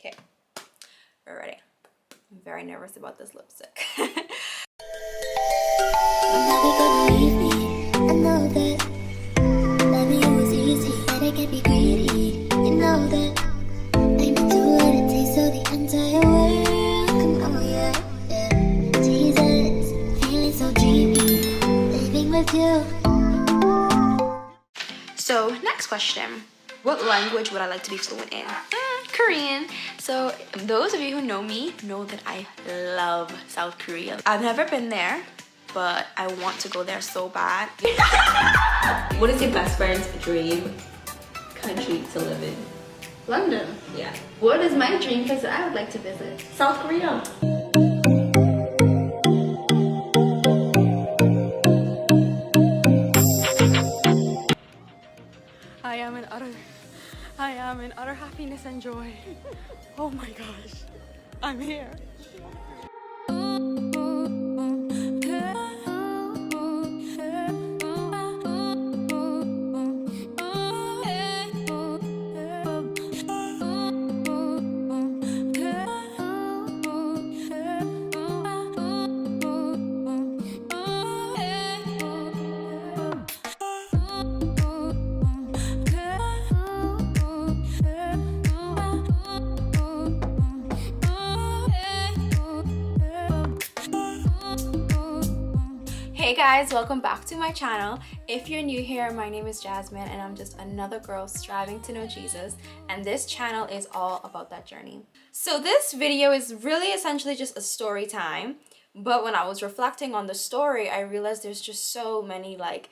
Okay, we're ready. I'm very nervous about this lipstick. So next question, what language would I like to be fluent in? Korean. So those of you who know me know that I love South Korea. I've never been there, but I want to go there so bad. What is your best friend's dream country to live in? London. Yeah. What is my dream place that I would like to visit? South Korea. I am in utter happiness and joy. Oh my gosh, I'm here. Hey guys, welcome back to my channel. If you're new here, my name is Jazmin and I'm just another girl striving to know Jesus, and this channel is all about that journey. So this video is really essentially just a story time, but when I was reflecting on the story, I realized there's just so many like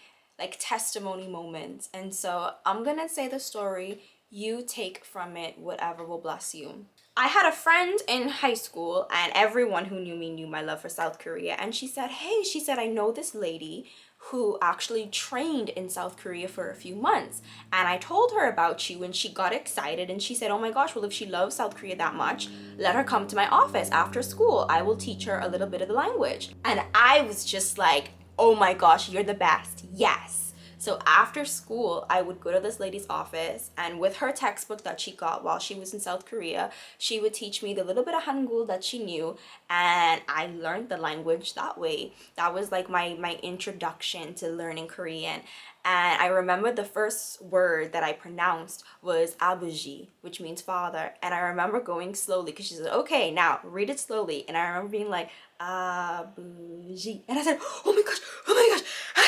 testimony moments, and so I'm gonna say the story, you take from it whatever will bless you. I had a friend in high school, and everyone who knew me knew my love for South Korea, and she said, hey, she said, I know this lady who actually trained in South Korea for a few months, and I told her about you, and she got excited, and she said, oh my gosh, well, if she loves South Korea that much, let her come to my office after school. I will teach her a little bit of the language. And I was just like, oh my gosh, you're the best. Yes. So after school, I would go to this lady's office, and with her textbook that she got while she was in South Korea, she would teach me the little bit of Hangul that she knew, and I learned the language that way. That was like my introduction to learning Korean. And I remember the first word that I pronounced was abuji, which means father. And I remember going slowly because she said, okay, now read it slowly. And I remember being like, abuji. And I said, oh my gosh, I did it, I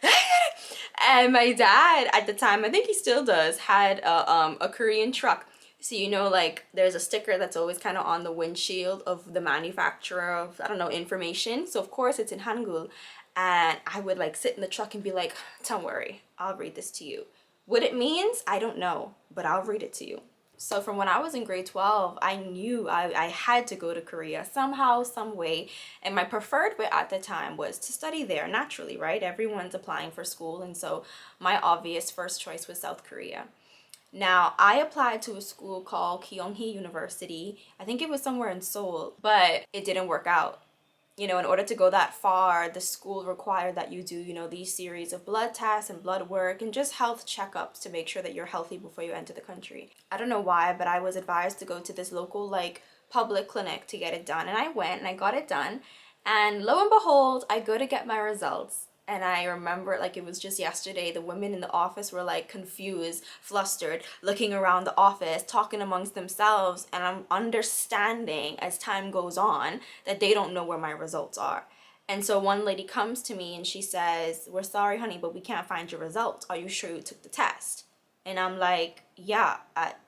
did it. And my dad at the time, I think he still does, had a Korean truck. So you know, like there's a sticker that's always kind of on the windshield of the manufacturer of, I don't know, information. So of course it's in Hangul. And I would like sit in the truck and be like, don't worry, I'll read this to you. What it means, I don't know, but I'll read it to you. So from when I was in grade 12, I knew I had to go to Korea somehow, some way. And my preferred way at the time was to study there naturally, right? Everyone's applying for school. And so my obvious first choice was South Korea. Now, I applied to a school called Kyunghee University. I think it was somewhere in Seoul, but it didn't work out. You know, in order to go that far, the school required that you do, you know, these series of blood tests and blood work and just health checkups to make sure that you're healthy before you enter the country. I don't know why, but I was advised to go to this local, like, public clinic to get it done. And I went and I got it done. And lo and behold, I go to get my results. And I remember like it was just yesterday, the women in the office were like confused, flustered, looking around the office, talking amongst themselves. And I'm understanding as time goes on that they don't know where my results are. And so one lady comes to me and she says, we're sorry, honey, but we can't find your results. Are you sure you took the test? And I'm like, yeah,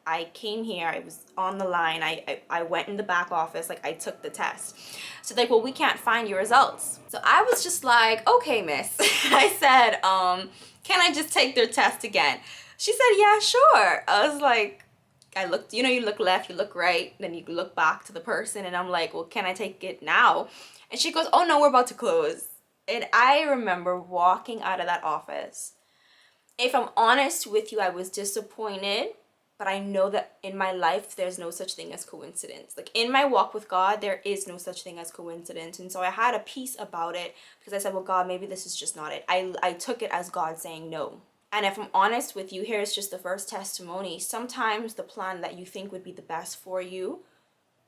I came here, I was on the line, I went in the back office, like I took the test. So like, well, we can't find your results. So I was just like, okay, miss. I said, can I just take their test again? She said, yeah, sure. I was like, I looked, you know, you look left, you look right, then you look back to the person, and I'm like, well, can I take it now? And she goes, oh no, we're about to close. And I remember walking out of that office. If I'm honest with you, I was disappointed, but I know that in my life, there's no such thing as coincidence. Like in my walk with God, there is no such thing as coincidence. And so I had a peace about it because I said, well, God, maybe this is just not it. I took it as God saying no. And if I'm honest with you, here's just the first testimony. Sometimes the plan that you think would be the best for you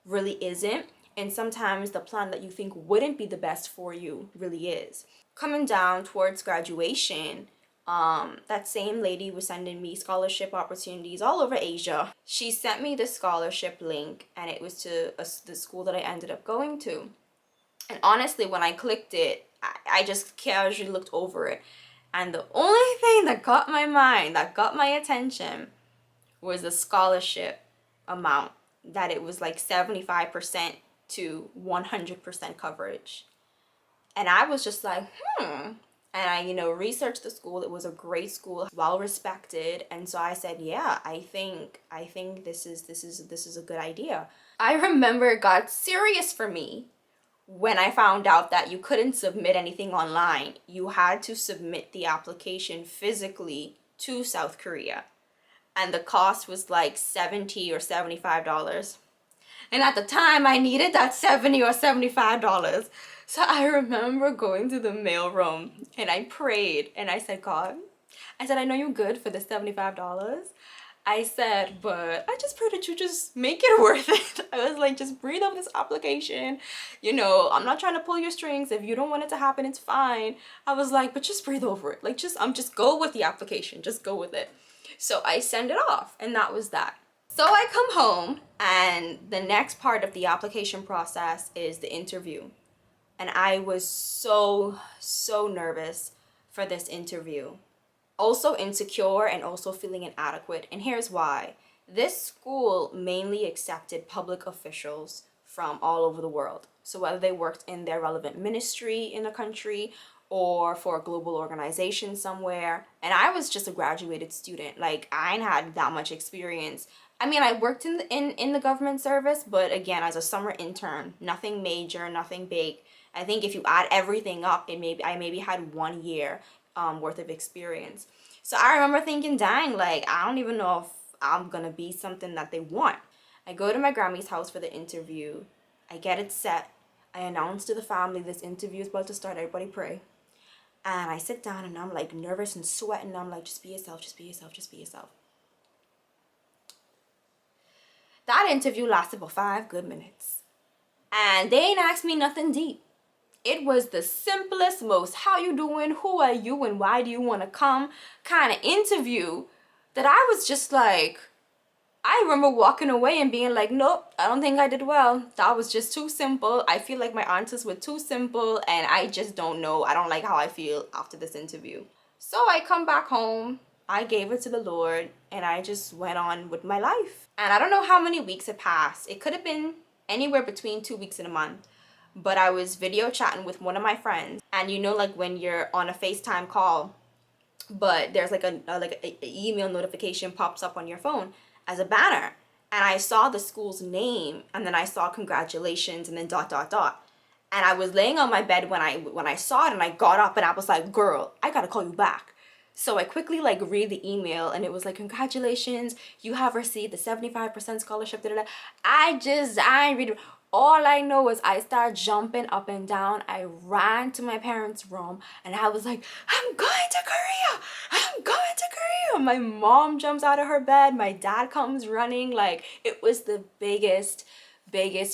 really isn't. And sometimes the plan that you think wouldn't be the best for you really is. Coming down towards graduation, that same lady was sending me scholarship opportunities all over Asia. She sent me the scholarship link, and it was to the school that I ended up going to. And honestly, when I clicked it, I just casually looked over it. And the only thing that got my mind, that got my attention, was the scholarship amount. That it was like 75% to 100% coverage. And I was just like, And I, researched the school. It was a great school, well respected. And so I said, yeah, I think this is a good idea. I remember it got serious for me when I found out that you couldn't submit anything online. You had to submit the application physically to South Korea. And the cost was like $70 or $75. And at the time, I needed that $70 or $75. So I remember going to the mailroom and I prayed and I said, God, I know you're good for the $75. I said, but I just pray that you just make it worth it. I was like, just breathe over this application. I'm not trying to pull your strings. If you don't want it to happen, it's fine. I was like, but just breathe over it. Like, just go with the application. Just go with it. So I send it off, and that was that. So I come home, and the next part of the application process is the interview. And I was so nervous for this interview. Also insecure and also feeling inadequate. And here's why. This school mainly accepted public officials from all over the world. So whether they worked in their relevant ministry in a country or for a global organization somewhere. And I was just a graduated student. Like, I ain't had that much experience. I mean, I worked in the government service, but again, as a summer intern, nothing major, nothing big. I think if you add everything up, I maybe had 1 year worth of experience. So I remember thinking, dang, like, I don't even know if I'm gonna be something that they want. I go to my Grammy's house for the interview. I get it set. I announce to the family, this interview is about to start, everybody pray. And I sit down and I'm like nervous and sweating. I'm like, just be yourself, just be yourself, just be yourself. That interview lasted about 5 good minutes. And they ain't asked me nothing deep. It was the simplest, most how you doing, who are you, and why do you want to come kind of interview that I was just like, I remember walking away and being like, nope, I don't think I did well. That was just too simple. I feel like my answers were too simple and I just don't know. I don't like how I feel after this interview. So I come back home, I gave it to the Lord, and I just went on with my life. And I don't know how many weeks had passed. It could have been anywhere between 2 weeks and a month. But I was video chatting with one of my friends. And like when you're on a FaceTime call, but there's like a email notification pops up on your phone as a banner. And I saw the school's name, and then I saw congratulations, and then ... And I was laying on my bed when I saw it, and I got up and I was like, girl, I gotta call you back. So I quickly read the email, and it was like, congratulations, you have received the 75% scholarship. I ain't read it. All I know is I started jumping up and down. I ran to my parents' room and I was like, I'm going to Korea! I'm going to Korea! My mom jumps out of her bed. My dad comes running. Like, it was the biggest,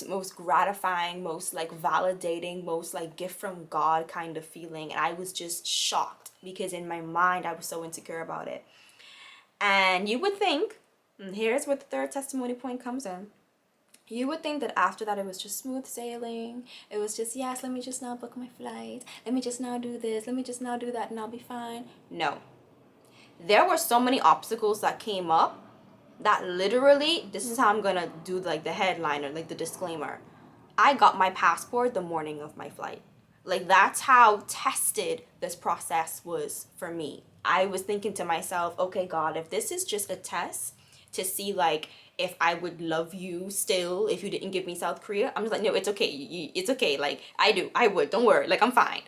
most gratifying, most validating, most gift from God kind of feeling. And I was just shocked because in my mind, I was so insecure about it. And you would think, and here's where the third testimony point comes in. You would think that after that it was just smooth sailing. It was just, yes, let me just now book my flight. Let me just now do this. Let me just now do that and I'll be fine. No. There were so many obstacles that came up that literally, this is how I'm going to do the headline or the disclaimer. I got my passport the morning of my flight. That's how tested this process was for me. I was thinking to myself, okay, God, if this is just a test to see if I would love you still if you didn't give me South Korea, I'm just like, no, it's okay. It's okay. I would. Don't worry. I'm fine.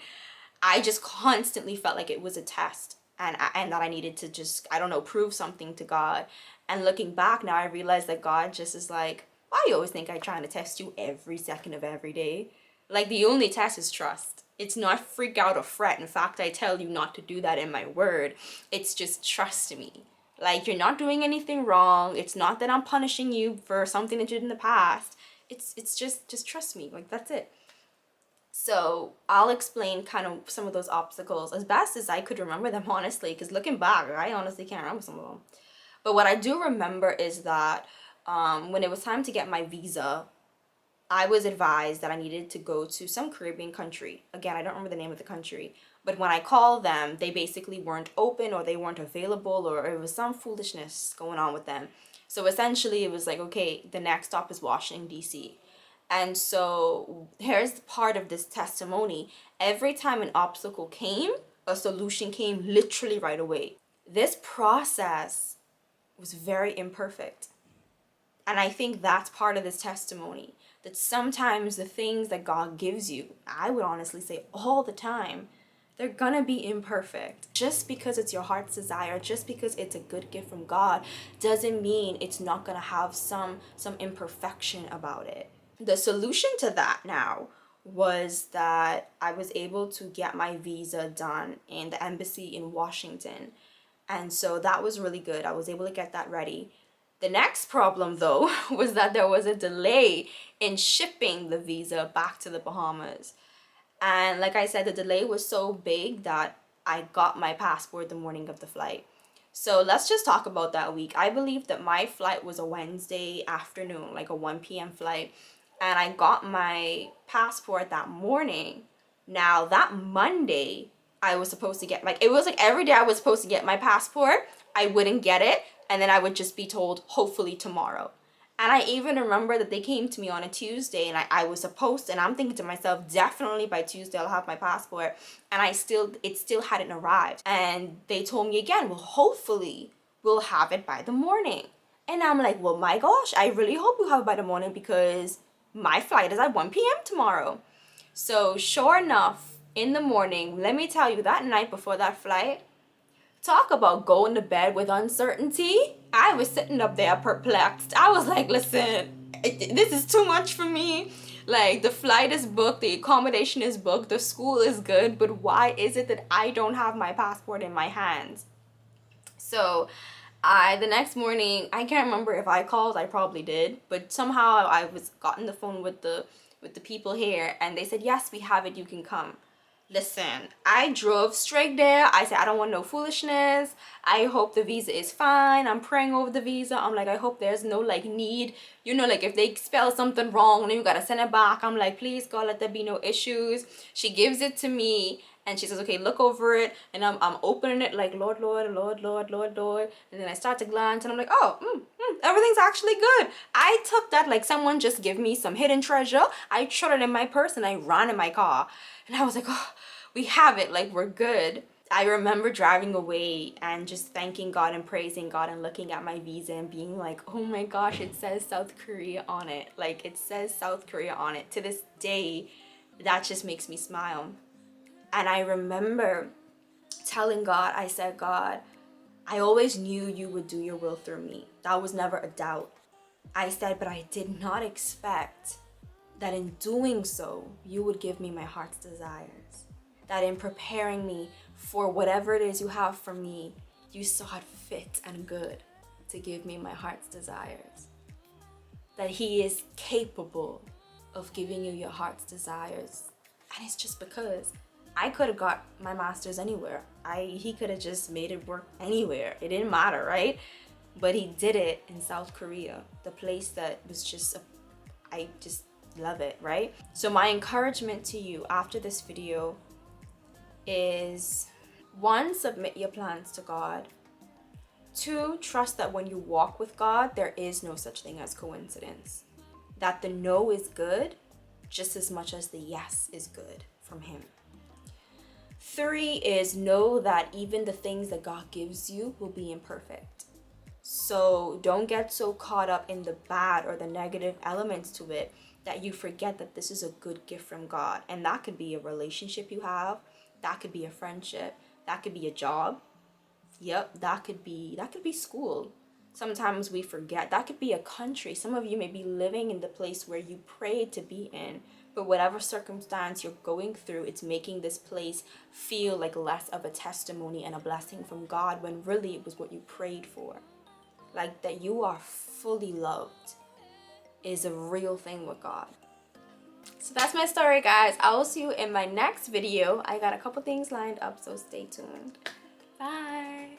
I just constantly felt like it was a test and that I needed to just, I don't know, prove something to God. And looking back now, I realized that God just is like, why you always think I'm trying to test you every second of every day? The only test is trust. It's not freak out or fret. In fact, I tell you not to do that in my word. It's just trust me. Like, you're not doing anything wrong. It's not that I'm punishing you for something that you did in the past. It's just trust me. Like, that's it. So I'll explain kind of some of those obstacles as best as I could remember them, honestly, because looking back, I honestly can't remember some of them. But what I do remember is that when it was time to get my visa, I was advised that I needed to go to some Caribbean country. Again, I don't remember the name of the country. But when I called them, they basically weren't open, or they weren't available, or it was some foolishness going on with them. So essentially it was like, okay, the next stop is Washington, D.C. And so here's the part of this testimony. Every time an obstacle came, a solution came literally right away. This process was very imperfect. And I think that's part of this testimony. That sometimes the things that God gives you, I would honestly say all the time, they're gonna be imperfect. Just because it's your heart's desire, just because it's a good gift from God, doesn't mean it's not gonna have some imperfection about it. The solution to that now was that I was able to get my visa done in the embassy in Washington. And so that was really good. I was able to get that ready. The next problem, though, was that there was a delay in shipping the visa back to the Bahamas. And like I said, the delay was so big that I got my passport the morning of the flight. So let's just talk about that week. I believe that my flight was a Wednesday afternoon, like a 1 p.m. flight. And I got my passport that morning. Now, that Monday, I was supposed to get, like, it was like every day I was supposed to get my passport. I wouldn't get it. And then I would just be told, hopefully tomorrow. And I even remember that they came to me on a Tuesday, and I was supposed to, and I'm thinking to myself, definitely by Tuesday I'll have my passport. And it still hadn't arrived. And they told me again, well, hopefully we'll have it by the morning. And I'm like, well, my gosh, I really hope you have it by the morning, because my flight is at 1 p.m. tomorrow. So sure enough, in the morning, let me tell you, that night before that flight, talk about going to bed with uncertainty. I was sitting up there perplexed. I was like, listen, this is too much for me. Like, the flight is booked, the accommodation is booked, the school is good, but why is it that I don't have my passport in my hands? So the next morning, I can't remember if I called, I probably did, but somehow I was got on the phone with the people here, and they said, yes, we have it, you can come. Listen, I drove straight there. I said, I don't want no foolishness. I hope the visa is fine. I'm praying over the visa. I'm like, I hope there's no like need, you know, like if they spell something wrong and then you gotta send it back. I'm like, please God, let there be no issues. She gives it to me and she says, okay, look over it. And I'm opening it like, Lord, Lord, Lord, Lord, Lord, Lord. And then I start to glance and I'm like, oh, everything's actually good. I took that like someone just give me some hidden treasure. I shut it in my purse and I ran in my car. And I was like, oh, we have it, like we're good. I remember driving away and just thanking God and praising God and looking at my visa and being like, oh my gosh, it says South Korea on it. Like, it says South Korea on it. To this day, that just makes me smile. And I remember telling God, I said, God, I always knew you would do your will through me. That was never a doubt. I said, but I did not expect that in doing so, you would give me my heart's desires. That in preparing me for whatever it is you have for me, you saw it fit and good to give me my heart's desires. That He is capable of giving you your heart's desires. And it's just because I could have got my master's anywhere. He could have just made it work anywhere. It didn't matter, right? But He did it in South Korea, the place that was just, I just love it, right? So my encouragement to you after this video is, 1, submit your plans to God. 2, trust that when you walk with God, there is no such thing as coincidence. That the no is good just as much as the yes is good from Him. 3 is, know that even the things that God gives you will be imperfect. So don't get so caught up in the bad or the negative elements to it that you forget that this is a good gift from God. And that could be a relationship you have. That could be a friendship. That could be a job. Yep, that could be school. Sometimes we forget. That could be a country. Some of you may be living in the place where you prayed to be in, but whatever circumstance you're going through, it's making this place feel like less of a testimony and a blessing from God, when really it was what you prayed for. Like, that you are fully loved is a real thing with God. So that's my story, guys. I will see you in my next video. I got a couple things lined up, so stay tuned. Bye.